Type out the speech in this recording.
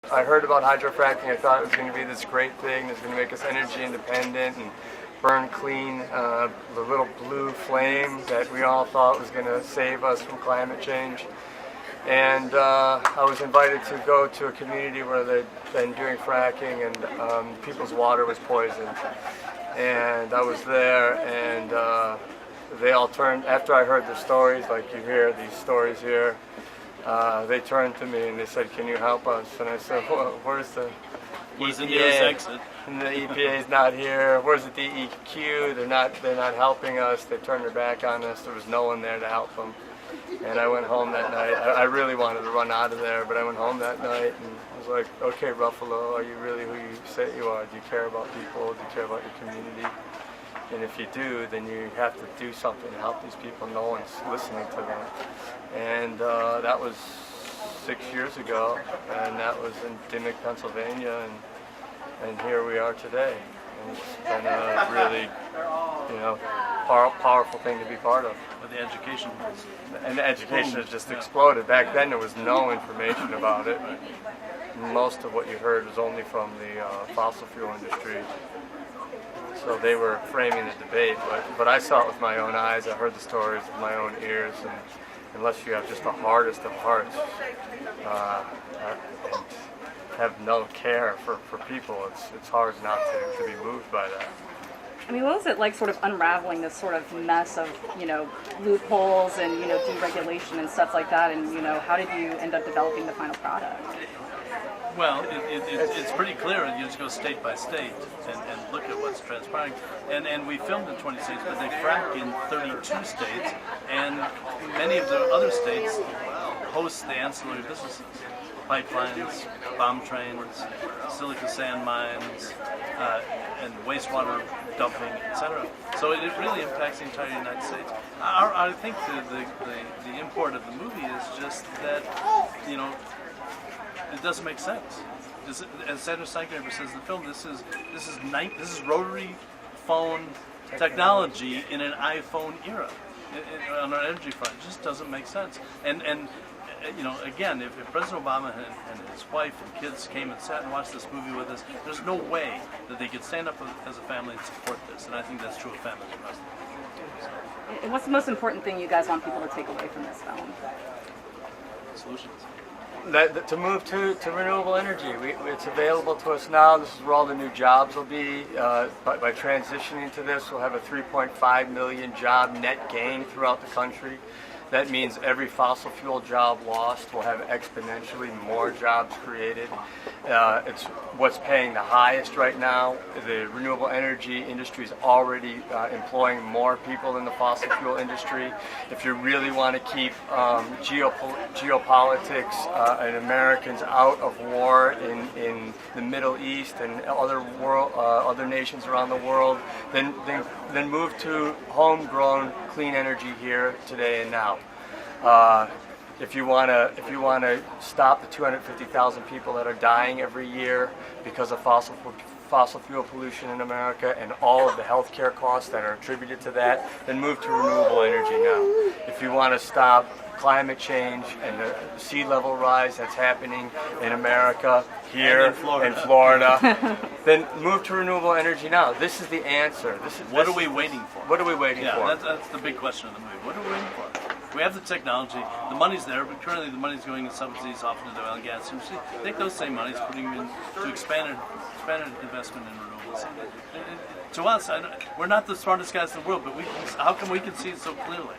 I heard about hydrofracking. I thought it was going to be this great thing that's going to make us energy independent and burn clean, the little blue flame that we all thought was going to save us from climate change. And I was invited to go to a community where they'd been doing fracking and people's water was poisoned. And I was there, and they all turned, after I heard the stories, like you hear these stories here, they turned to me and they said, "Can you help us?" And I said, "Where's the India's exit?" And the EPA's not here. Where's the DEQ? They're not helping us. They turned their back on us. There was no one there to help them. And I went home that night. I really wanted to run out of there, but I went home that night and I was like, "Okay, Ruffalo, are you really who you say you are? Do you care about people? Do you care about your community? And if you do, then you have to do something to help these people. No one's listening to them." And that was 6 years ago, and that was in Dimmock, Pennsylvania, and here we are today. And it's been a really, powerful thing to be part of. But the education was... And the education has just exploded. Back then there was no information about it. Most of what you heard was only from the fossil fuel industry. So they were framing the debate, but I saw it with my own eyes. I heard the stories with my own ears, and unless you have just the hardest of hearts and have no care for people, it's hard not to be moved by that. I mean, what was it like sort of unraveling this sort of mess of, loopholes and, deregulation and stuff like that, and, how did you end up developing the final product? Well, it's pretty clear. You just go state by state and look at what's transpiring. And we filmed in 20 states, but they frack in 32 states, and many of the other states host the ancillary businesses. Pipelines, bomb trains, silica sand mines, and wastewater dumping, etc. So it really impacts the entire United States. I think the import of the movie is just that, it doesn't make sense. As Sandra Steichner says in the film, this is rotary phone technology in an iPhone era on an energy front. It just doesn't make sense. And again, if President Obama and his wife and kids came and sat and watched this movie with us, there's no way that they could stand up as a family and support this. And I think that's true of families across the country. And what's the most important thing you guys want people to take away from this film? Solutions. To move to renewable energy. It's available to us now. This is where all the new jobs will be. By transitioning to this, we'll have a 3.5 million job net gain throughout the country. That means every fossil fuel job lost will have exponentially more jobs created. It's what's paying the highest right now. The renewable energy industry is already employing more people than the fossil fuel industry. If you really want to keep geopolitics and Americans out of war in the Middle East and other nations around the world, then move to homegrown clean energy here today and now. If you want to stop the 250,000 people that are dying every year because of fossil fuel pollution in America and all of the healthcare costs that are attributed to that, then move to renewable energy now. If you want to stop climate change and the sea level rise that's happening in America, here in Florida, then move to renewable energy now. This is the answer. What are we waiting for? What are we waiting for? Yeah, that's the big question of the movie. What are we waiting for? We have the technology, the money's there, but currently the money's going in subsidies off into the oil and gas industry. Take those same monies, putting them into expanded investment in renewables. To us, we're not the smartest guys in the world, but how come we can see it so clearly?